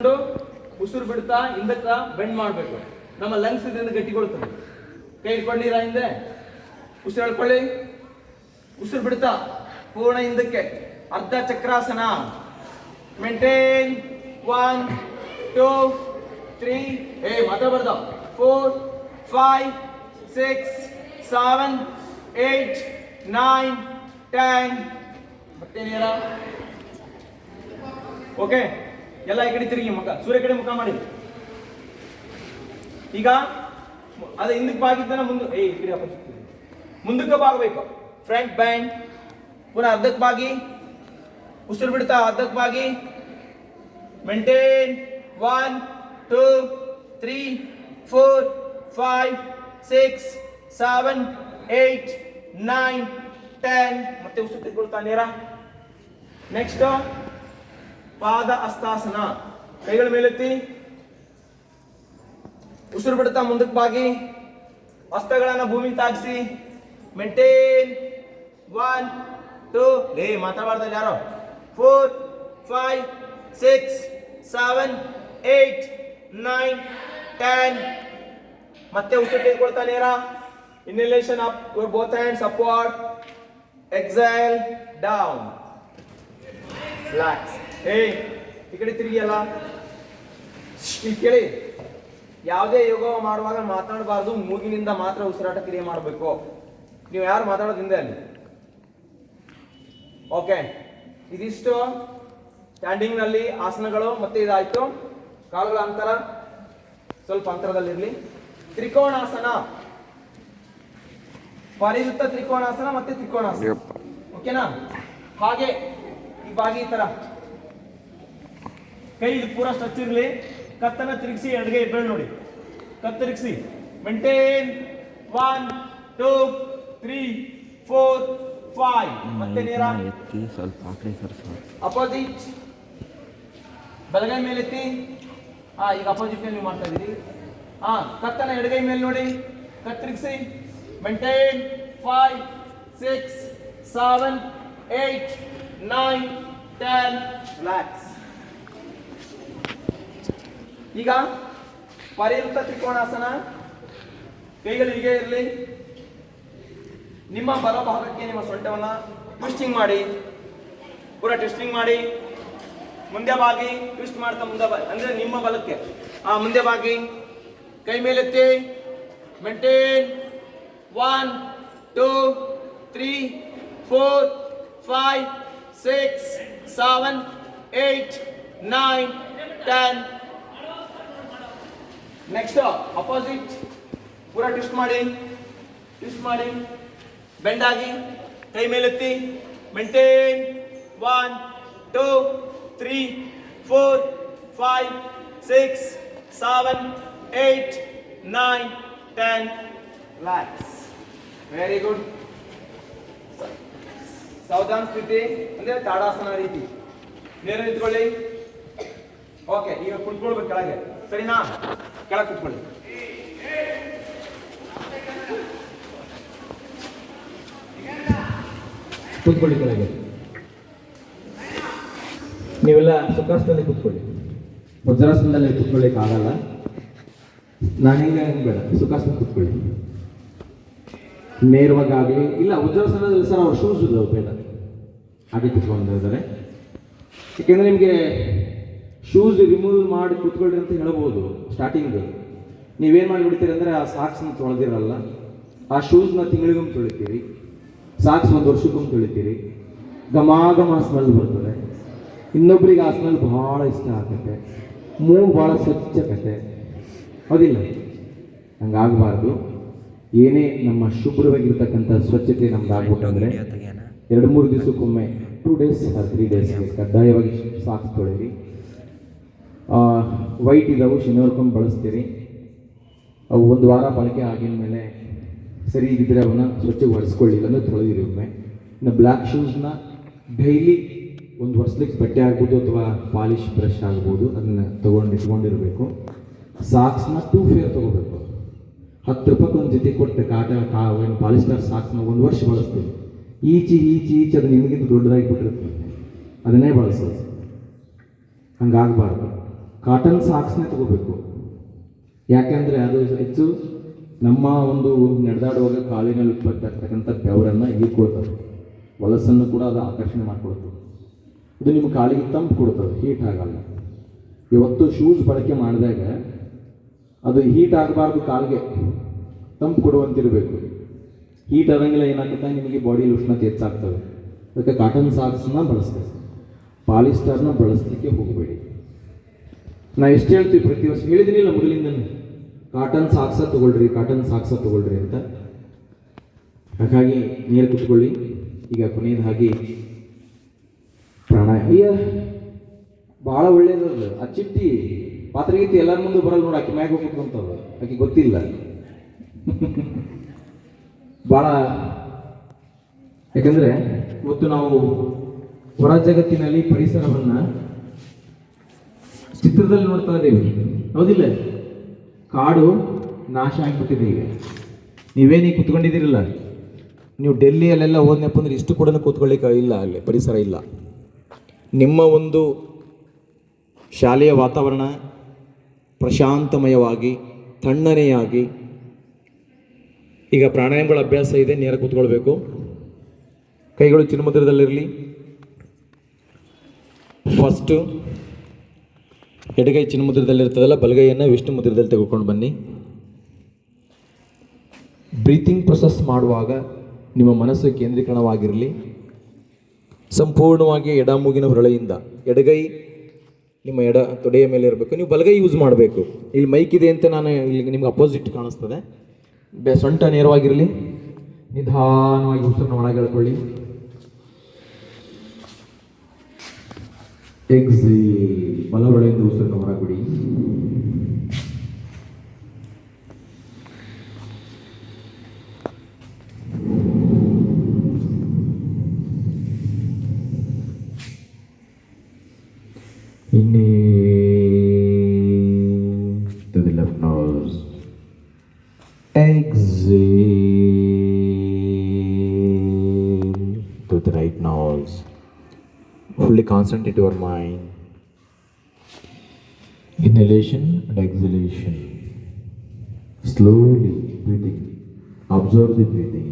ಉಸಿರು ಬಿಡ್ತಾ ಹಿಂದಕ್ಕ ಬೆಂಡ್ ಮಾಡಬೇಕು. ನಮ್ಮ ಲಂಗ್ಸ್ ಇದರಿಂದ ಗಟ್ಟಿಗೊಳ್ತದೆ. ಕೈ ಇಟ್ಕೊಂಡಿರಾ ಹಿಂದೆ, ಉಸಿರು ಹೇಳ್ಕೊಳ್ಳಿ. ಉಸಿರು ಬಿಡ್ತಾ ಪೂರ್ಣ ಹಿಂದಕ್ಕೆ ಅರ್ಧ ಚಕ್ರಾಸನ. ಮೇಂಟೈನ್ 1 2 3 ಮಾತಾಡ್ಬಾರ್ದು. 4 5 6 7 8 9 10 ಮತ್ತೆ ನೇರ. ಓಕೆ, ಎಲ್ಲ ಈ ಕಡೆ ತಿರುಗಿ, ಮುಖ ಸೂರ್ಯ ಕಡೆ ಮುಖ ಮಾಡಿ. ಈಗ ಅದ ಹಿಂದಕ್ಕೆ ಬಾಗಿದ್ದಾನ ಮುಂದಕ್ಕೆ ಬಾಗಬೇಕು. Front band. ಪುನಃ ಅರ್ಧಕ್ಕೆ ಬಾಗಿ, ಉಸಿರು ಬಿಡ್ತಾ ಅರ್ಧಕ್ಕೆ ಬಾಗಿ. ಮೇಂಟೈನ್ 1 2 3 4 5 6 7 8 9 10 ಮತ್ತೆ ಉಸಿರು ತೆಗೆದುಕೊಳ್ತಾ ನೇರ. ನೆಕ್ಸ್ಟ್ ಪಾದ ಹಸ್ತಾಸನ. ಕೈಗಳ ಮೇಲೆತ್ತಿ, ಉಸಿರು ಬಿಡ್ತಾ ಮುಂದಕ್ಕೆ ಬಾಗಿ, ಹಸ್ತಗಳನ್ನ ಭೂಮಿಗೆ ತಾಗಿಸಿ. ಮೇಂಟೈನ್ 1 2 ಮಾತಾಡಬಾರ್ದಲ್ಲ ಯಾರೋ. 4 5 6 7 8 9 10 ಮತ್ತೆ ಉಸಿರು ತೆಗೆದುಕೊಳ್ತಾ ನೇರ. Inhalation up, your both hands upward. Exhale down. Relax. ಈ ಕಡೆ ತಿರುಗಿ ಅಲ್ಲ. ಕೇಳಿ, ಯಾವುದೇ ಯೋಗ ಮಾಡುವಾಗ ಮಾತನಾಡಬಾರ್ದು. ಮೂಗಿನಿಂದ ಮಾತ್ರ ಉಸಿರಾಟ ಕ್ರಿಯೆ ಮಾಡಬೇಕು. ನೀವು ಯಾರು ಮಾತಾಡೋದು ಹಿಂದೆ ಅಲ್ಲಿ. ಓಕೆ, ಇದಿಷ್ಟು ಸ್ಟ್ಯಾಂಡಿಂಗ್ ನಲ್ಲಿ ಆಸನಗಳು. ಮತ್ತೆ ಇದಾಯ್ತು. ಕಾಲುಗಳ ಅಂತರ ಸ್ವಲ್ಪ ಅಂತರದಲ್ಲಿರಲಿ. ತ್ರಿಕೋಣಾಸನ, ಪರಿವೃತ್ತ ತ್ರಿಕೋಣಾಸನ ಮತ್ತೆ ತ್ರಿಕೋಣಾಸನ. ಓಕೆನಾ? ಹಾಗೆ ಈ ಬಾಗಿ ಈ ತರ ಕೈ ಇದು ಪೂರಾ ಸ್ಟ್ರೆಚ್ ಇರಲಿ. ಕತ್ತನ್ನ ತಿರುಗಿಸಿ, ಎಡಗೈ ಬೆರಳು ನೋಡಿ, ಕತ್ತರಿಗಿಸಿ. ಮೇಂಟೈನ್ 1 2 3 4 5 ಮತ್ತೆ ನೇರ. ಅಪೋಸಿಟ್ ಬಲಗೈ ಮೇಲೆ ಎತ್ತಿ. ಈಗ ಅಪೋಸಿಟ್ ನೀವು ಮಾಡ್ತಾ ಇದ್ದೀರಿ. ಕತ್ತನ್ನ ಎಡಗೈ ಮೇಲೆ ನೋಡಿ, ಕತ್ತರಿಗಿಸಿ. Maintain 5 6 7 8 9 10 relax. ಈಗ ಪರಿವೃತ್ತ ತ್ರಿಕೋಣಾಸನ. ಕೈಗಳು ಹೀಗೆ ಇರಲಿ. ನಿಮ್ಮ ಬಲಭಾಗಕ್ಕೆ ನಿಮ್ಮ ಸೊಂಟವನ್ನ ಟ್ವಿಸ್ಟಿಂಗ್ ಮಾಡಿ, ಪೂರ ಟ್ವಿಸ್ಟಿಂಗ್ ಮಾಡಿ. ಮುಂದೆ ಬಾಗಿ, ಟ್ವಿಸ್ಟ್ ಮಾಡ್ತಾ ಮುಂದೆ ಬಾಗಿ, ಅಂದ್ರೆ ನಿಮ್ಮ ಬಲಕ್ಕೆ ಮುಂದೆ ಬಾಗಿ. ಕೈ ಮೇಲೆತ್ತಿ. Maintain 1 2 3 4 5 6 7 8 9 10 next opposite. ಪೂರ ಟ್ವಿಸ್ಟ್ ಮಾಡಿ, ಟ್ವಿಸ್ಟ್ ಮಾಡಿ. ಬೆಂಡ್ ಆಗಿ, ಕೈ ಮೇಲೆತ್ತಿ. Maintain 1 2 3 4 5 6 7 8 9 10 relax. Very good. ಸಾವಧಾನ ಸ್ಥಿತಿ ಅಂದ್ರೆ ತಾಡಾಸನ ರೀತಿ. ನೇರ ನಿಂತ್ಕೊಳ್ಳಿ. ಓಕೆ, ಈಗ ಕುತ್ಕೊಳ್ಬೇಕು ಕೆಳಗೆ. ಸರಿನಾ? ಕೆಳಗೆ ಕುತ್ಕೊಳ್ಳಿ. ಕೂತ್ಕೊಳ್ಳಿ ಕೆಳಗೆ. ನೀವೆಲ್ಲ ಸುಖಾಸನದಲ್ಲಿ ಕೂತ್ಕೊಳ್ಳಿ. ವಜ್ರಾಸನದಲ್ಲಿ ಕೂತ್ಕೊಳ್ಳಿಕ್ಕೆ ಆಗಲ್ಲ. ನಾನು ಹಿಂಗೆ ಬೇಡ, ಸುಖಾಸನ ಕೂತ್ಕೊಳ್ಳಿ. ನೇರವಾಗಿ ಆಗಲಿ. ಇಲ್ಲ, ವಜ್ರಾಸನದಲ್ಲಿ ಸರ್ ಅವ್ರು ಶೂಸ್ ಇಲ್ಲ, ಬೇಡ ಹಾಗೆ ಕೂತ್ಕೊಂಡಿದ್ದಾರೆ. ಯಾಕೆಂದರೆ ನಿಮಗೆ ಶೂಸ್ ರಿಮೂವ್ ಮಾಡಿ ಕೂತ್ಕೊಳ್ಳಿ ಅಂತ ಹೇಳ್ಬೋದು ಸ್ಟಾರ್ಟಿಂಗ್. ನೀವೇನು ಮಾಡಿಬಿಡ್ತೀರಿ ಅಂದರೆ ಆ ಸಾಕ್ಸ್ನ ತೊಳೆದಿರಲ್ಲ, ಆ ಶೂಸ್ನ ತಿಂಗಳಿಗೊಮ್ಮೆ ತೊಳಿತೀರಿ, ಸಾಕ್ಸ್ 1 ವರ್ಷಕ್ಕೊಮ್ಮೆ ತೊಳಿತೀರಿ. ಘಮ ಸ್ಮೆಲ್ ಬರ್ತದೆ. ಇನ್ನೊಬ್ರಿಗೆ ಆ ಸ್ಮೆಲ್ ಭಾಳ ಇಷ್ಟ ಆಗುತ್ತೆ. ಮೂಗು ಭಾಳ ಸ್ವಚ್ಛಕತೆ, ಹೌದಿಲ್ಲ? ಹಂಗಾಗಬಾರ್ದು. ಏನೇ ನಮ್ಮ ಶುಭ್ರವಾಗಿರ್ತಕ್ಕಂಥ ಸ್ವಚ್ಛತೆ ನಮ್ದು ಆಗ್ಬೇಕಂದ್ರೆ 2-3 ದಿವಸಕ್ಕೊಮ್ಮೆ 2 days 3 days ಕಡ್ಡಾಯವಾಗಿ ಸಾಕ್ಸ್ ತೊಳೀರಿ. ವೈಟ್ ಇದಾವೆ, ಶನಿವಾರಕ್ಕೊಮ್ಮೆ ಬಳಸ್ತೀರಿ. ಅವು 1 ವಾರ ಬಳಕೆ ಆಗಿದ ಮೇಲೆ ಸರಿ ಇದ್ದರೆ ಅವನ್ನ ಸ್ವಚ್ಛವಾಗಿ ಒರೆಸ್ಕೊಳ್ಳಿ, ಇಲ್ಲಾಂದ್ರೆ ತೊಳೆದಿರಿ ಒಮ್ಮೆ. ಇನ್ನು ಬ್ಲ್ಯಾಕ್ ಶೂಸ್ನ ಡೈಲಿ 1 ವರ್ಷಕ್ಕೆ ಬಟ್ಟೆ ಆಗ್ಬೋದು ಅಥವಾ ಪಾಲಿಶ್ ಬ್ರಷ್ ಆಗ್ಬೋದು, ಅದನ್ನು ಇಟ್ಕೊಂಡಿರಬೇಕು. ಸಾಕ್ಸ್ನ 2 ಫೇರ್ ತೊಗೋಬೇಕು. 10 ರೂಪಾಯಿಗೆ ಒಂದು ಜೊತೆ ಕೊಟ್ಟು ಏನು ಪಾಲಿಸ್ಟರ್ ಸಾಕ್ಸ್ನ 1 ವರ್ಷ ಬಳಸ್ತೀವಿ. ಈಚಿ ಅದು ನಿಮಗಿಂತ ದೊಡ್ಡದಾಗಿ ಬಿಟ್ಟಿರುತ್ತೆ, ಅದನ್ನೇ ಬಳಸೋದು. ಹಂಗಾಗಬಾರ್ದು. ಕಾಟನ್ ಸಾಕ್ಸ್ನೇ ತಗೋಬೇಕು. ಯಾಕೆಂದರೆ ಅದು ಹೆಚ್ಚು ನಮ್ಮ ಒಂದು ನಡೆದಾಡುವಾಗ ಕಾಲಿನಲ್ಲಿ ಉತ್ಪತ್ತಿ ಆಗ್ತಕ್ಕಂಥ ಬೆವರನ್ನು ಹೀರ್ಕೊಳ್ತದೆ, ವಲಸನ್ನು ಕೂಡ ಅದು ಆಕರ್ಷಣೆ ಮಾಡಿಕೊಳ್ತದೆ. ಇದು ನಿಮ್ಮ ಕಾಲಿಗೆ ತಂಪು ಕೊಡ್ತದೆ, ಹೀಟ್ ಆಗಲ್ಲ. ಇವತ್ತು ಶೂಸ್ ಬಳಕೆ ಮಾಡಿದಾಗ ಅದು ಹೀಟ್ ಆಗಬಾರ್ದು, ಕಾಲಿಗೆ ತಂಪು ಕೊಡುವಂತಿರಬೇಕು. ಹೀಟ್ ಆದಂಗೆಲ್ಲ ಏನಾಗುತ್ತೆ, ನಿಮಗೆ ಬಾಡಿಯಲ್ಲಿ ಉಷ್ಣತೆ ಹೆಚ್ಚಾಗ್ತದೆ. ಅದಕ್ಕೆ ಕಾಟನ್ ಸಾಕ್ಸನ್ನ ಬಳಸ್ಬೇಕು, ಪಾಲಿಸ್ಟರ್ನ ಬಳಸಲಿಕ್ಕೆ ಹೋಗಬೇಡಿ. ನಾವು ಎಷ್ಟು ಹೇಳ್ತೀವಿ ಪ್ರತಿ ವರ್ಷ, ಹೇಳಿದಿನಿಲ್ಲ ಮೊದಲಿಂದನೇ, ಕಾಟನ್ ಸಾಕ್ಸ ತೊಗೊಳ್ರಿ, ಕಾಟನ್ ಸಾಕ್ಸ ತೊಗೊಳ್ರಿ ಅಂತ. ಹಾಗಾಗಿ ನೀರು ಕುತ್ಕೊಳ್ಳಿ. ಈಗ ಕೊನೆಯದಾಗಿ ಪ್ರಾಣಾಯಾಮ ಭಾಳ ಒಳ್ಳೇದದು. ಆ ಚಿಟ್ಟಿ ಪಾತ್ರೆಗೀತಿ ಎಲ್ಲರ ಮುಂದೆ ಬರಲ್ಲ ನೋಡಿ, ಆಕೆ ಮ್ಯಾಗ ಕುತ್ಕೊಂತದ, ಆಕೆ ಗೊತ್ತಿಲ್ಲ. ಭಾಳ, ಯಾಕಂದರೆ ಇವತ್ತು ನಾವು ಹೊರ ಜಗತ್ತಿನಲ್ಲಿ ಪರಿಸರವನ್ನು ಚಿತ್ರದಲ್ಲಿ ನೋಡ್ತಾ ಇದ್ದೀವಿ, ಹೌದಿಲ್ಲ? ಕಾಡು ನಾಶ ಆಗಿಬಿಟ್ಟಿದೆ. ಈಗ ನೀವೇನೀಗ ಕೂತ್ಕೊಂಡಿದ್ದೀರಲ್ಲ, ನೀವು ಡೆಲ್ಲಿಯಲ್ಲೆಲ್ಲ ಹೋದ್ನಪ್ಪ ಅಂದ್ರೆ ಇಷ್ಟು ಕೂಡ ಕೂತ್ಕೊಳ್ಳಿಕ್ಕೆ ಇಲ್ಲ, ಅಲ್ಲಿ ಪರಿಸರ ಇಲ್ಲ. ನಿಮ್ಮ ಒಂದು ಶಾಲೆಯ ವಾತಾವರಣ ಪ್ರಶಾಂತಮಯವಾಗಿ ತಣ್ಣನೆಯಾಗಿ, ಈಗ ಪ್ರಾಣಾಯಾಮಗಳ ಅಭ್ಯಾಸ ಇದೆ, ನೇರ ಕೂತ್ಕೊಳ್ಬೇಕು. ಕೈಗಳು ಚಿನ್ಮುದ್ರದಲ್ಲಿರಲಿ. ಫಸ್ಟು ಎಡಗೈ ಚಿನ್ಮುದ್ರದಲ್ಲಿರ್ತದಲ್ಲ, ಬಲಗೈಯನ್ನು ವಿಷ್ಣು ಮುದ್ರದಲ್ಲಿ ತೆಗೆದುಕೊಂಡು ಬನ್ನಿ. ಬ್ರೀತಿಂಗ್ ಪ್ರೊಸೆಸ್ ಮಾಡುವಾಗ ನಿಮ್ಮ ಮನಸ್ಸು ಕೇಂದ್ರೀಕರಣವಾಗಿರಲಿ. ಸಂಪೂರ್ಣವಾಗಿ ಎಡ ಮೂಗಿನ ಹೊರಳೆಯಿಂದ ಎಡಗೈ ನಿಮ್ಮ ಎಡ ತೊಡೆಯ ಮೇಲೆ ಇರಬೇಕು. ನೀವು ಬಲಗೈ ಯೂಸ್ ಮಾಡಬೇಕು. ಇಲ್ಲಿ ಮೈಕ್ ಇದೆ ಅಂತ ನಾನು ಇಲ್ಲಿ ನಿಮ್ಗೆ ಅಪೋಸಿಟ್ ಕಾಣಿಸ್ತದೆ. ಸೊಂಟ ನೇರವಾಗಿರಲಿ. ನಿಧಾನವಾಗಿ ಉಸಿರನ್ನು ಒಳಗೆ ಎಳ್ಕೊಳ್ಳಿ. ಎಕ್ಸೇಲ್, ಬಲಗಡೆಯಿಂದ ಉಸಿರನ್ನು ಹೊರಬಿಡಿ. Inhale to the left nose. Exhale to the right nose. Fully concentrate your mind. Inhalation and exhalation. Slowly breathing. Observe the breathing.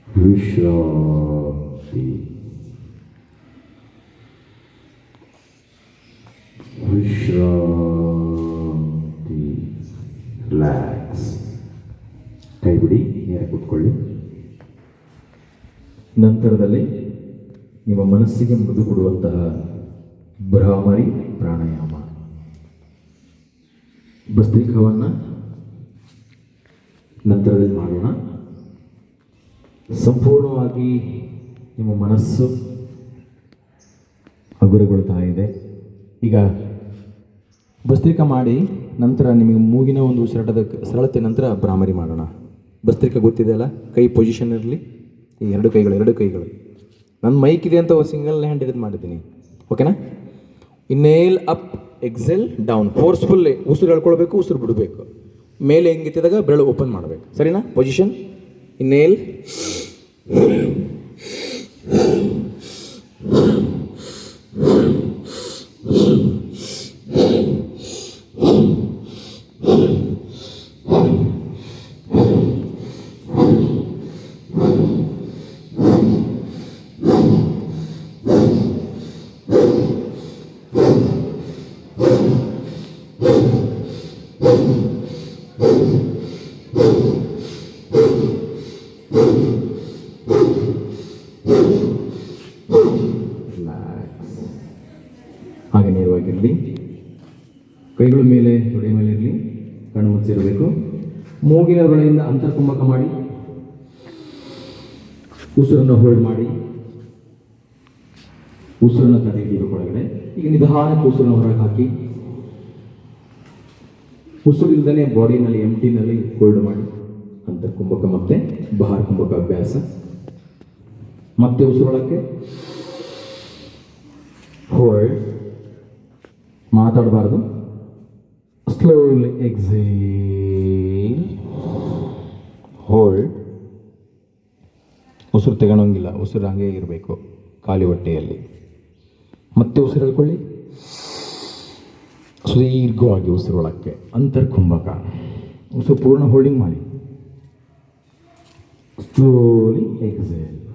Vishranti. ವಿಶ್ರಾಂತಿ. ರಿಲ್ಯಾಕ್ಸ್. ಕೈ ಬಿಡಿ, ನೇರ ಕೂತ್ಕೊಳ್ಳಿ. ನಂತರದಲ್ಲಿ ನಿಮ್ಮ ಮನಸ್ಸಿಗೆ ಮೃದು ಕೊಡುವಂತಹ ಭ್ರಾಮರಿ ಪ್ರಾಣಾಯಾಮ. ಭಸ್ತ್ರಿಕಾವನ್ನು ನಂತರದಲ್ಲಿ ಮಾಡೋಣ. ಸಂಪೂರ್ಣವಾಗಿ ನಿಮ್ಮ ಮನಸ್ಸು ಹಗುರಗೊಳ್ತಾ ಇದೆ. ಈಗ ಭಸ್ತ್ರಿಕಾ ಮಾಡಿ ನಂತರ ನಿಮಗೆ ಮೂಗಿನ ಒಂದು ಉಸಿರಾಟದ ಸರಳತೆ ನಂತರ ಭ್ರಾಮರಿ ಮಾಡೋಣ. ಭಸ್ತ್ರಿಕಾ ಗೊತ್ತಿದೆ ಅಲ್ಲ, ಕೈ ಪೊಸಿಷನ್ ಇರಲಿ. ಈ ಎರಡು ಕೈಗಳು ನನ್ನ ಮೈಕ್ ಇದೆ ಅಂತ ಸಿಂಗಲ್ ಹ್ಯಾಂಡ್ ಹಿಡಿದು ಮಾಡಿದ್ದೀನಿ, ಓಕೆನಾ? ಇನ್ನೇಲ್ ಅಪ್, ಎಕ್ಸೆಲ್ ಡೌನ್. ಫೋರ್ಸ್ಫುಲ್ಲಿ ಉಸಿರು ಎಳ್ಕೊಳ್ಬೇಕು, ಉಸಿರು ಬಿಡಬೇಕು. ಮೇಲೆ ಹೆಂಗಿತ್ತಿದಾಗ ಬೆರಳು ಓಪನ್ ಮಾಡಬೇಕು, ಸರಿನಾ? ಪೊಸಿಷನ್ ಇನ್ನೇಲ್, ಹಾಗೆ ನೇರವಾಗಿರಲಿ. ಕೈಗಳ ಮೇಲೆ ತೊಡೆಯ ಮೇಲೆ ಇರಲಿ. ಕಣ್ಣು ಮುಚ್ಚಿರಬೇಕು. ಮೂಗಿನ ಹೊರಳೆಯಿಂದ ಅಂತರ್ಕುಂಭಕ ಮಾಡಿ ಉಸಿರನ್ನು ಹೋಲ್ಡ್ ಮಾಡಿ ಉಸಿರನ್ನು ತಡೆ ಹಿಡಿಯಬೇಕು ಒಳಗಡೆ. ಈಗ ನಿಧಾನಕ್ಕೆ ಉಸಿರನ್ನು ಹೊರಗೆ ಹಾಕಿ ಉಸಿರಿಲ್ಲದೇ ಬಾಡಿನಲ್ಲಿ ಎಂಟಿನಲ್ಲಿ ಹೋಲ್ಡ್ ಮಾಡಿ ಅಂತರ್ಕುಂಭಕ ಮತ್ತೆ ಬಹಾರ್ ಕುಂಭಕ ಅಭ್ಯಾಸ. ಮತ್ತೆ ಉಸಿರೊಳಕ್ಕೆ ಹೋಲ್ಡ್, ಮಾತಾಡಬಾರ್ದು. Slowly exhale, hold. ಉಸಿರು ತೆಗೊಳಂಗಿಲ್ಲ, ಉಸಿರು ಹಂಗೆ ಇರಬೇಕು ಖಾಲಿ ಹೊಟ್ಟೆಯಲ್ಲಿ. ಮತ್ತೆ ಉಸಿರು ಹೇಳ್ಕೊಳ್ಳಿ. ಸುದೀರ್ಘವಾಗಿ ಉಸಿರೊಳಕ್ಕೆ ಅಂತರ್ಕುಂಭಕ. ಉಸಿರು ಪೂರ್ಣ ಹೋಲ್ಡಿಂಗ್ ಮಾಡಿ. Slowly exhale.